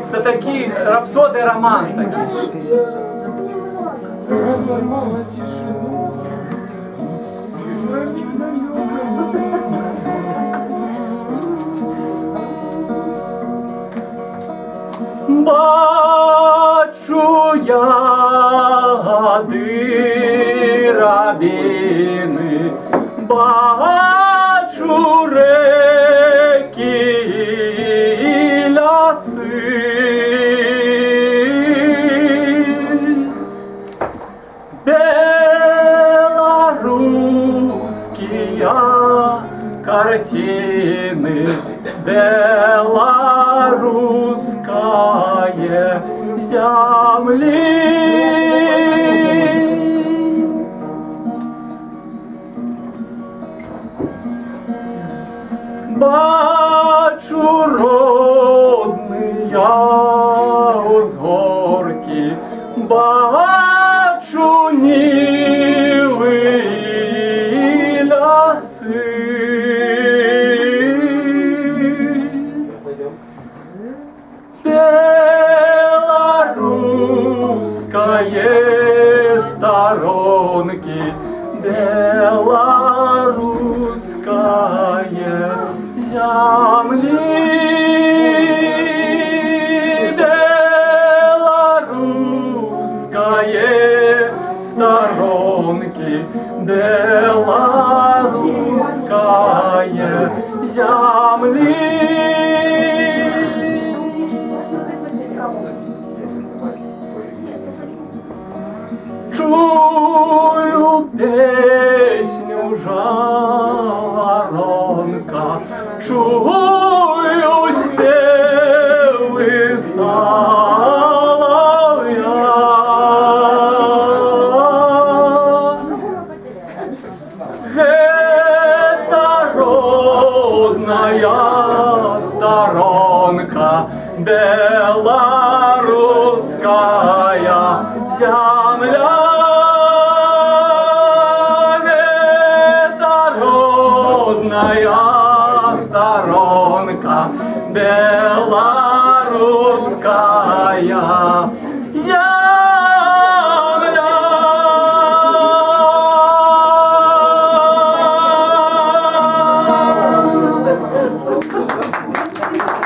Это такие рапсоды, романс такие. Разорвала тишину. Бачу я дирабіни, бачу реки і ляси. Белорусские картины, белорусская земли. Бачу родные узгорки, бачу нивы и лясы. Белорусские сторонки, белорусская земли. Белорусские сторонки, белорусская земли. Чую песню жаворонка, чую спевы соловья. Это родная сторонка, белорусская земля. Родная сторонка, белорусская